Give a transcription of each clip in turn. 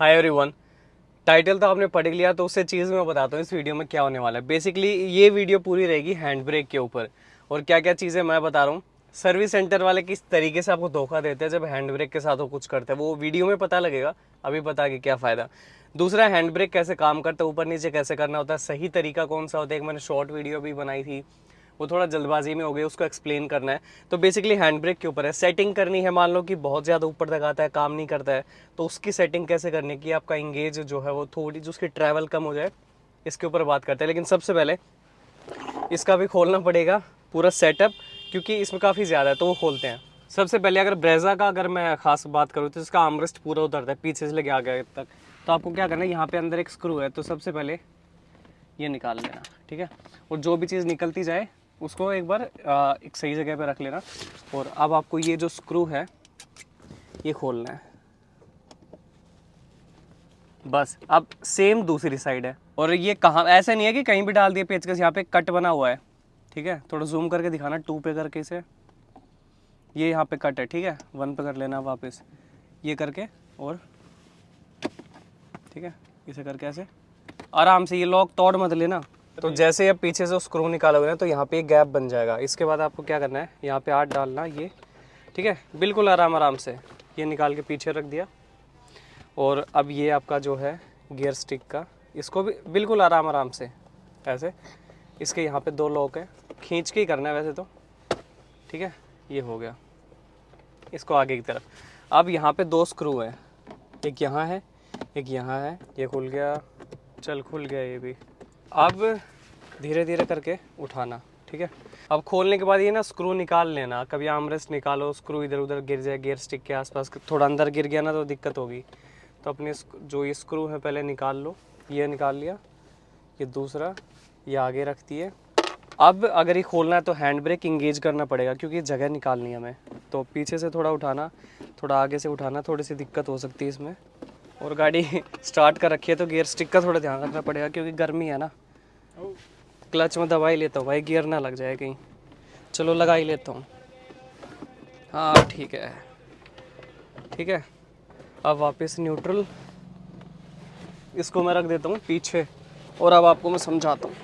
Hi everyone. Title तो आपने पढ़ लिया, तो उससे चीज़ मैं बताता हूँ इस वीडियो में क्या होने वाला है। बेसिकली ये वीडियो पूरी रहेगी हैंड ब्रेक के ऊपर, और क्या क्या चीज़ें मैं बता रहा हूँ। सर्विस सेंटर वाले किस तरीके से आपको धोखा देते हैं जब हैंड ब्रेक के साथ वो कुछ करते हैं, वो वीडियो में पता लगेगा। अभी बता के क्या फ़ायदा। दूसरा, हैंड ब्रेक कैसे काम करता है, ऊपर नीचे कैसे करना होता है, सही तरीका कौन सा होता है। एक मैंने शॉर्ट वीडियो भी बनाई थी, वो थोड़ा जल्दबाजी में हो गई, उसको एक्सप्लेन करना है। तो बेसिकली हैंड ब्रेक के ऊपर है, सेटिंग करनी है। मान लो कि बहुत ज़्यादा ऊपर तक आता है, काम नहीं करता है, तो उसकी सेटिंग कैसे करने की, आपका इंगेज जो है वो थोड़ी जो उसकी ट्रैवल कम हो जाए, इसके ऊपर बात करते हैं। लेकिन सबसे पहले इसका भी खोलना पड़ेगा पूरा सेटअप, क्योंकि इसमें काफ़ी ज़्यादा है, तो वो खोलते हैं। सबसे पहले अगर ब्रेजा का अगर मैं खास बात करूँ तो इसका आर्मरेस्ट पूरा उतरता है पीछे से लेके आगे तक। तो आपको क्या करना है, यहाँ पे अंदर एक स्क्रू है, तो सबसे पहले ये निकाल लेना, ठीक है। और जो भी चीज़ निकलती जाए उसको एक बार एक सही जगह पे रख लेना। और अब आपको ये जो स्क्रू है ये खोलना है, बस। अब सेम दूसरी साइड है, और ये कहाँ, ऐसा नहीं है कि कहीं भी डाल दिए पेचकस, यहाँ पे कट बना हुआ है, ठीक है। थोड़ा जूम करके दिखाना, 2 पे करके इसे, ये यहाँ पे कट है, ठीक है। 1 पे कर लेना वापस, ये करके, और ठीक है, इसे करके ऐसे आराम से, ये लॉक तोड़ मत लेना। तो जैसे ही आप पीछे से स्क्रू निकालोगे ना, तो यहाँ पे एक गैप बन जाएगा। इसके बाद आपको क्या करना है, यहाँ पे हाथ डालना, ये ठीक है, बिल्कुल आराम आराम से ये निकाल के पीछे रख दिया। और अब ये आपका जो है गियर स्टिक का, इसको भी बिल्कुल आराम आराम से ऐसे, इसके यहाँ पे 2 लॉक है, खींच के ही करना है वैसे तो, ठीक है। ये हो गया, इसको आगे की तरफ। अब यहाँ पे 2 स्क्रू हैं, एक यहाँ है, एक यहाँ है। ये खुल गया, चल खुल गया ये भी। अब धीरे धीरे करके उठाना, ठीक है। अब खोलने के बाद ये ना स्क्रू निकाल लेना, कभी आर्मरेस्ट निकालो, स्क्रू इधर उधर गिर जाए, गियर स्टिक के आसपास थोड़ा अंदर गिर गया ना तो दिक्कत होगी। तो अपने जो ये स्क्रू है पहले निकाल लो, ये निकाल लिया, ये दूसरा ये आगे रख दिए। अब अगर ये खोलना है तो हैंड ब्रेक इंगेज करना पड़ेगा, क्योंकि जगह निकालनी है हमें। तो पीछे से थोड़ा उठाना, थोड़ा आगे से उठाना, थोड़ी सी दिक्कत हो सकती है इसमें। और गाड़ी स्टार्ट कर रखी है तो गियर स्टिक का थोड़ा ध्यान रखना पड़ेगा, क्योंकि गर्मी है ना। क्लच में दबा ही लेता हूँ भाई, गियर ना लग जाए कहीं। चलो लगा ही लेता हूँ, हाँ ठीक है, ठीक है। अब वापस न्यूट्रल, इसको मैं रख देता हूँ पीछे। और अब आपको मैं समझाता हूँ।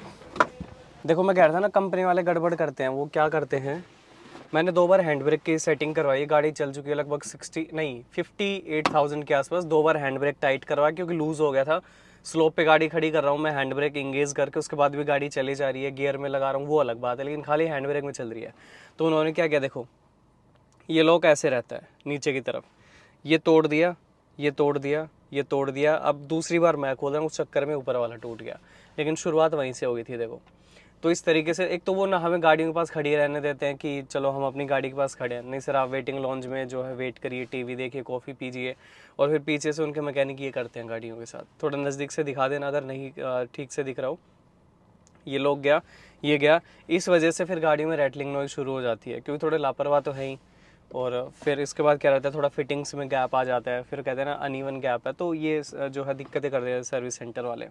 देखो, मैं कह रहा था ना कंपनी वाले गड़बड़ करते हैं। वो क्या करते हैं, मैंने 2 बार हैंड ब्रेक की सेटिंग करवाई, गाड़ी चल चुकी है लगभग 60 नहीं 58,000 के आसपास। 2 बार हैंड ब्रेक टाइट करवाया, क्योंकि लूज़ हो गया था। स्लोप पे गाड़ी खड़ी कर रहा हूँ मैं, हैंड ब्रेक इंगेज करके, उसके बाद भी गाड़ी चली जा रही है, गियर में लगा रहा हूँ, वो अलग बात है, लेकिन खाली हैंड ब्रेक में चल रही है। तो उन्होंने क्या किया, देखो ये लॉक ऐसे रहता है नीचे की तरफ, ये तोड़ दिया, ये तोड़ दिया, ये तोड़ दिया। अब दूसरी बार मैं खोल रहा हूँ, उस चक्कर में ऊपर वाला टूट गया, लेकिन शुरुआत वहीं से हो गई थी, देखो। तो इस तरीके से, एक तो वो ना हमें गाड़ियों के पास खड़ी रहने देते हैं कि चलो हम अपनी गाड़ी के पास खड़े हैं, नहीं सर, आप वेटिंग लॉन्ज में जो है वेट करिए, टीवी देखिए, कॉफ़ी पीजिए। और फिर पीछे से उनके मैकेनिक ये करते हैं गाड़ियों के साथ। थोड़ा नज़दीक से दिखा देना अगर नहीं ठीक से दिख रहा हो। ये लोग गया, ये गया, इस वजह से फिर गाड़ी में रैटलिंग नॉइज शुरू हो जाती है, क्योंकि थोड़े लापरवाह तो है ही। और फिर इसके बाद क्या रहता है, थोड़ा फिटिंग्स में गैप आ जाता है, फिर कहते हैं ना अनइवन गैप है, तो ये जो है दिक्कतें कर देते हैं सर्विस सेंटर वाले।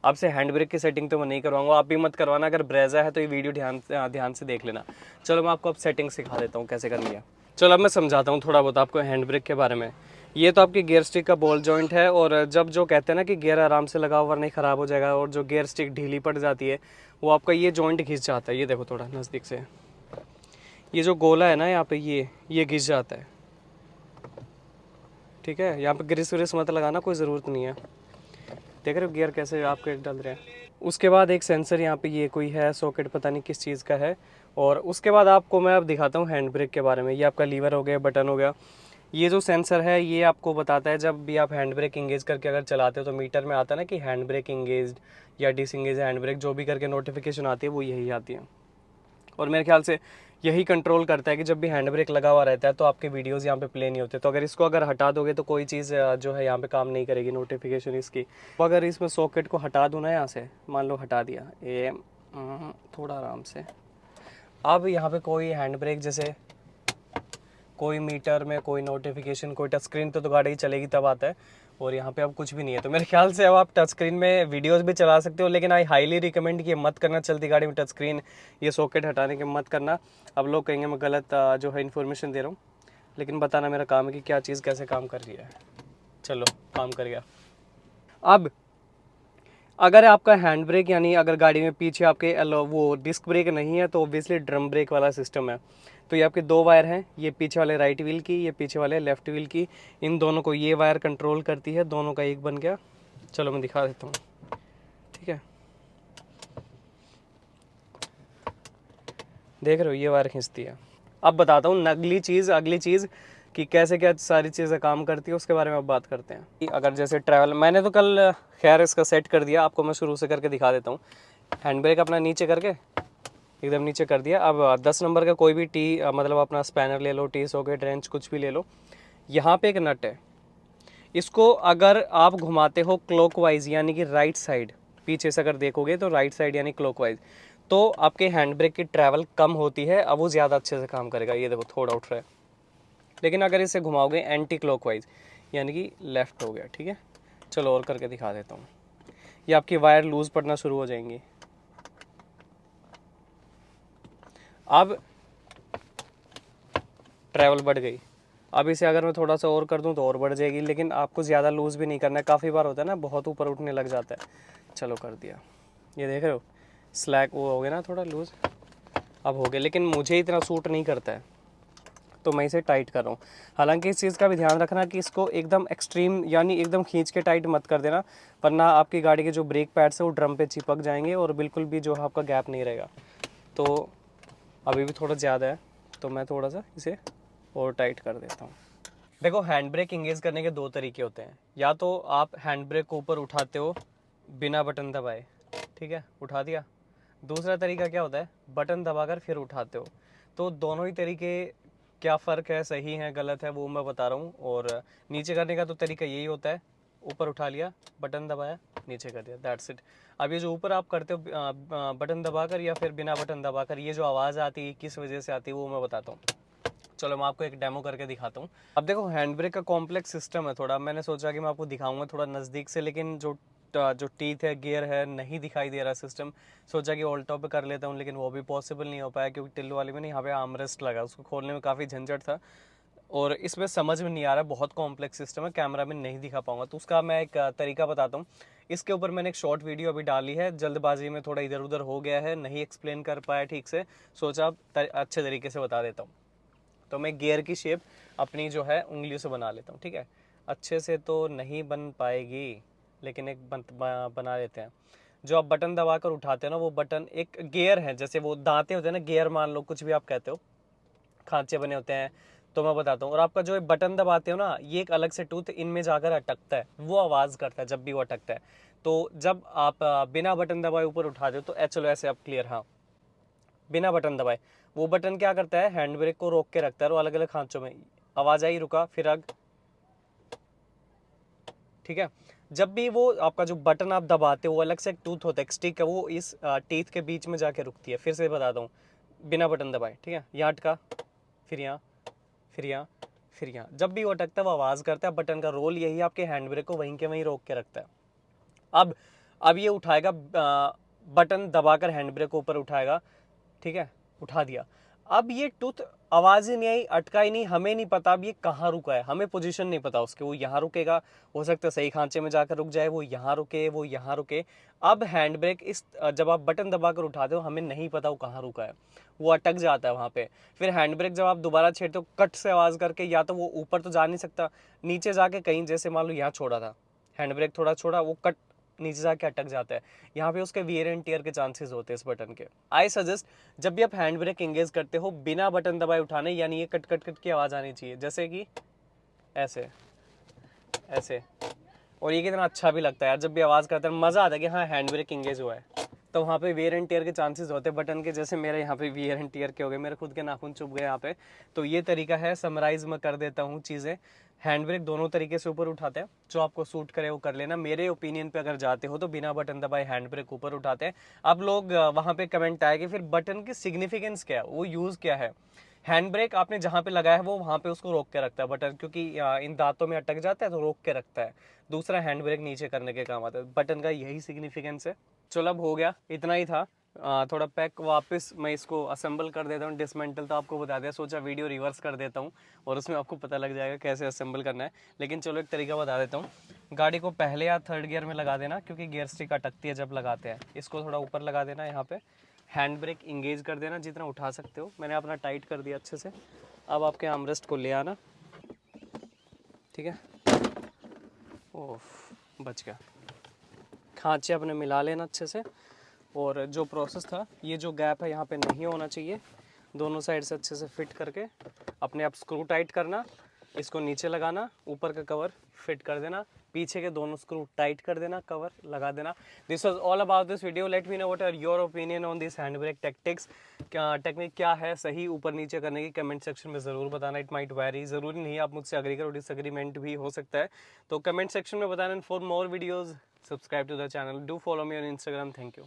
आपसे हैंड ब्रेक की सेटिंग तो मैं नहीं करवाऊंगा, आप भी मत करवाना। अगर ब्रेजा है तो ये वीडियो ध्यान से देख लेना। चलो मैं आपको अब सेटिंग सिखा देता हूँ कैसे करनी है। चलो अब मैं समझाता हूँ थोड़ा बहुत आपको हैंड ब्रेक के बारे में। ये तो आपकी गियर स्टिक का बॉल जॉइंट है, और जब जो कहते हैं ना कि गियर आराम से लगाओ वरना नहीं ख़राब हो जाएगा, और जो गियर स्टिक ढीली पड़ जाती है, वो आपका ये जॉइंट घिस जाता है। ये देखो थोड़ा नज़दीक से, ये जो गोला है ना यहाँ पे, ये घिस जाता है, ठीक है। यहाँ पे ग्रीस व्रिस मत लगाना, कोई ज़रूरत नहीं है। देख रहे हो गियर कैसे आपके डल रहे हैं। उसके बाद एक सेंसर यहाँ पे, ये कोई है सॉकेट, पता नहीं किस चीज़ का है। और उसके बाद आपको मैं अब दिखाता हूँ हैंड ब्रेक के बारे में। ये आपका लीवर हो गया, बटन हो गया। ये जो सेंसर है ये आपको बताता है, जब भी आप हैंड ब्रेक इंगेज करके अगर चलाते हो तो मीटर में आता है ना कि हैंड ब्रेक इंगेज या डिसंगेज हैंड ब्रेक, जो भी करके नोटिफिकेशन आती है वो यही आती है। और मेरे ख्याल से यही कंट्रोल करता है कि जब भी हैंड ब्रेक लगा हुआ रहता है तो आपके वीडियोस यहाँ पे प्ले नहीं होते। तो अगर इसको अगर हटा दोगे तो कोई चीज़ जो है यहाँ पे काम नहीं करेगी, नोटिफिकेशन इसकी। तो अगर इसमें सॉकेट को हटा दूँ ना यहाँ से, मान लो हटा दिया, ये थोड़ा आराम से। अब यहाँ पे कोई हैंड ब्रेक, जैसे कोई मीटर में कोई नोटिफिकेशन, कोई टच स्क्रीन, तो गाड़ी चलेगी तब आता है। और यहाँ पे अब कुछ भी नहीं है। तो मेरे ख्याल से अब आप टच स्क्रीन में वीडियोस भी चला सकते हो, लेकिन आई हाईली रिकमेंड कि मत करना चलती गाड़ी में टच स्क्रीन, ये सॉकेट हटाने के मत करना। अब लोग कहेंगे मैं गलत जो है इन्फॉर्मेशन दे रहा हूँ, लेकिन बताना मेरा काम है कि क्या चीज़ कैसे काम कर रही है। चलो काम कर गया। अब अगर आपका हैंड ब्रेक यानी अगर गाड़ी में पीछे आपके वो डिस्क ब्रेक नहीं है तो ऑब्वियसली ड्रम ब्रेक वाला सिस्टम है। तो ये आपके दो वायर हैं, ये पीछे वाले राइट व्हील की, ये पीछे वाले लेफ्ट व्हील की। इन दोनों को ये वायर कंट्रोल करती है, दोनों का एक बन गया। चलो मैं दिखा देता हूँ, ठीक है। देख रहे हो, ये वायर खींचती है। अब बताता हूँ अगली चीज़ कि कैसे क्या सारी चीज़ें काम करती है, उसके बारे में अब बात करते हैं। कि अगर जैसे ट्रैवल, मैंने तो कल खैर इसका सेट कर दिया, आपको मैं शुरू से करके दिखा देता हूँ। हैंड ब्रेक अपना नीचे करके एकदम नीचे कर दिया। अब 10 नंबर का कोई भी मतलब अपना स्पैनर ले लो, टी सॉकेट, रेंच, कुछ भी ले लो। यहाँ पे एक नट है, इसको अगर आप घुमाते हो क्लॉकवाइज यानी कि राइट साइड, पीछे से अगर देखोगे तो राइट साइड यानी क्लॉकवाइज, तो आपके हैंड ब्रेक की ट्रैवल कम होती है। अब वो ज़्यादा अच्छे से काम करेगा। ये देखो थोड़ा उठ रहा है। लेकिन अगर इसे घुमाओगे एंटी क्लॉकवाइज यानी कि लेफ्ट हो गया, ठीक है। चलो और करके दिखा देता हूँ। ये आपकी वायर लूज़ पड़ना शुरू हो जाएंगी। अब ट्रैवल बढ़ गई। अब इसे अगर मैं थोड़ा सा और कर दूं तो और बढ़ जाएगी, लेकिन आपको ज़्यादा लूज़ भी नहीं करना है। काफ़ी बार होता है ना, बहुत ऊपर उठने लग जाता है। चलो कर दिया, ये देख रहे हो स्लैक वो हो गया ना थोड़ा लूज़, अब हो गया। लेकिन मुझे इतना सूट नहीं करता है तो मैं इसे टाइट कर रहा हूँ। हालांकि इस चीज़ का भी ध्यान रखना कि इसको एकदम एक्सट्रीम यानी एकदम खींच के टाइट मत कर देना, वरना आपकी गाड़ी के जो ब्रेक पैड्स है वो ड्रम पे चिपक जाएंगे और बिल्कुल भी जो आपका गैप नहीं रहेगा। तो अभी भी थोड़ा ज़्यादा है, तो मैं थोड़ा सा इसे और टाइट कर देता हूँ। देखो, हैंड ब्रेक इंगेज करने के दो तरीके होते हैं। या तो आप हैंड ब्रेक को ऊपर उठाते हो बिना बटन दबाए, ठीक है, उठा दिया। दूसरा तरीका क्या होता है, बटन दबाकर फिर उठाते हो। तो दोनों ही तरीके क्या फ़र्क है, सही है गलत है, वो मैं बता रहा हूँ। और नीचे करने का तो तरीका यही होता है, ऊपर उठा लिया, बटन दबाया, नीचे कर दिया, दैट्स इट। अब ये जो ऊपर आप करते हो बटन दबाकर या फिर बिना बटन दबाकर, ये जो आवाज़ आती है किस वजह से आती है वो मैं बताता हूँ। चलो मैं आपको एक डेमो करके दिखाता हूँ। अब देखो, हैंड ब्रेक का कॉम्प्लेक्स सिस्टम है थोड़ा। मैंने सोचा कि मैं आपको दिखाऊंगा थोड़ा नज़दीक से, लेकिन जो टीथ है, गियर है, नहीं दिखाई दे रहा सिस्टम। सोचा कि ऑल्टो पे कर लेता हूँ, लेकिन वो भी पॉसिबल नहीं हो पाया क्योंकि टिल्लू वाले में ना यहाँ पे आर्मरेस्ट लगा, उसको खोलने में काफ़ी झंझट था और इसमें समझ में नहीं आ रहा, बहुत कॉम्प्लेक्स सिस्टम है, कैमरा में नहीं दिखा पाऊंगा। तो उसका मैं एक तरीका बताता हूँ। इसके ऊपर मैंने एक शॉर्ट वीडियो अभी डाली है, जल्दबाजी में थोड़ा इधर उधर हो गया है, नहीं एक्सप्लेन कर पाया ठीक से, सोचा अच्छे तरीके से बता देता हूँ। तो मैं गियर की शेप अपनी जो है उंगलियों से बना लेता हूँ, ठीक है। अच्छे से तो नहीं बन पाएगी, लेकिन एक बना लेते हैं। जो आप बटन दबाकर उठाते हो ना, वो बटन एक गियर है, जैसे वो दांते होते हैं ना, गियर मान लो, कुछ भी आप कहते हो, खांचे बने होते हैं। तो मैं बताता हूँ। और आपका जो बटन दबाते हो ना, ये एक अलग से टूथ इनमें जाकर अटकता है, वो आवाज़ करता है जब भी वो अटकता है। तो जब आप बिना बटन दबाए ऊपर उठाते हो तो चलो ऐसे आप क्लियर, हाँ, बिना बटन दबाए वो बटन क्या करता है, हैंड ब्रेक को रोक के रखता है। और अलग अलग खांचों में आवाज आई, रुका, फिर आग, ठीक है। जब भी वो आपका जो बटन आप दबाते हो, वो अलग से एक टूथ होता है, एक स्टिक है, वो इस टीथ के बीच में जाके रुकती है। फिर से बताता हूँ, बिना बटन दबाए, ठीक है, यहाँ अटका, फिर यहाँ, फिर यहाँ, फिर यहाँ। जब भी वो अटकता है वो आवाज़ करता है। बटन का रोल यही है, आपके हैंड ब्रेक को वहीं के वहीं रोक के रखता है। अब अब ये उठाएगा, बटन दबाकर हैंड ब्रेक को ऊपर उठाएगा, ठीक है, उठा दिया। अब ये टूथ आवाज ही नहीं आई, अटका ही नहीं, हमें नहीं पता अब ये कहाँ रुका है, हमें पोजीशन नहीं पता उसके। वो यहाँ रुकेगा, हो सकता है सही खांचे में जाकर रुक जाए, वो यहाँ रुके, वो यहाँ रुके। अब हैंड ब्रेक जब आप बटन दबाकर उठाते हो, हमें नहीं पता वो कहाँ रुका है, वो अटक जाता है वहाँ पे। फिर हैंड ब्रेक जब आप दोबारा छेड़ते हो कट से आवाज़ करके, या तो वो ऊपर तो जा नहीं सकता, नीचे जाके कहीं, जैसे मान लो यहाँ छोड़ा था हैंड ब्रेक, थोड़ा छोड़ा, वो कट नीचे जाके अटक जाता है। यहाँ पे उसके वियर एंड टीयर के चांसेस होते हैं इस बटन के। आई सजेस्ट, जब भी आप हैंड ब्रेक एंगेज करते हो, बिना बटन दबाए उठाने, यानी ये कट कट कट की आवाज़ आनी चाहिए, जैसे कि ऐसे ऐसे। और ये कितना अच्छा भी लगता है यार, जब भी आवाज़ करता है मज़ा आता है कि हाँ हैंड ब्रेक एंगेज हुआ है। तो वहाँ पे वियर एंड टीयर के चांसेस होते हैं बटन के, जैसे मेरे यहाँ पे वियर एंड टीयर के हो गए, मेरे खुद के नाखून चुभ गए यहाँ पे। तो ये तरीका है, समराइज मैं कर देता हूँ चीज़ें। हैंड ब्रेक दोनों तरीके से ऊपर उठाते हैं, जो आपको सूट करे वो कर लेना। मेरे ओपिनियन पे अगर जाते हो तो बिना बटन दबाए हैंड ब्रेक ऊपर उठाते हैं। अब लोग वहाँ पे कमेंट आए कि फिर बटन की सिग्निफिकेंस क्या है, वो यूज़ क्या है। हैंड ब्रेक आपने जहाँ पे लगाया है वो वहाँ पे उसको रोक के रखता है बटन, क्योंकि इन दांतों में अटक जाता है तो रोक के रखता है। दूसरा, हैंड ब्रेक नीचे करने के काम आता है, बटन का यही सिग्निफिकेंस है। चलो अब हो गया, इतना ही था। थोड़ा पैक वापस मैं इसको असेंबल कर देता हूँ। डिसमेंटल तो आपको बता दिया, सोचा वीडियो रिवर्स कर देता हूँ और उसमें आपको पता लग जाएगा कैसे असेंबल करना है। लेकिन चलो एक तरीका बता देता हूँ। गाड़ी को पहले या थर्ड गियर में लगा देना, क्योंकि गियर स्टिक अटकती है जब लगाते हैं। इसको थोड़ा ऊपर लगा देना, यहाँ पे हैंड ब्रेक इंगेज कर देना जितना उठा सकते हो। मैंने अपना टाइट कर दिया अच्छे से। अब आपके आर्मरेस्ट को ले आना, ठीक है। ओफ, बच गया। खांचे अपने मिला लेना अच्छे से। और जो प्रोसेस था, ये जो गैप है यहाँ पे नहीं होना चाहिए। दोनों साइड से अच्छे से फिट करके अपने आप स्क्रू टाइट करना। इसको नीचे लगाना, ऊपर का कवर फिट कर देना, पीछे के दोनों स्क्रू टाइट कर देना, कवर लगा देना। This was all about this video. Let me know what are your opinion on this hand brake tactics. क्या टेक्निक क्या है सही ऊपर नीचे करने की, कमेंट सेक्शन में ज़रूर बताना। इट माइट वेरी, ज़रूरी नहीं आप मुझसे अग्री करो, डिसएग्रीमेंट भी हो सकता है। तो कमेंट सेक्शन में बताना। For more videos subscribe to the channel, do follow me on Instagram. Thank you.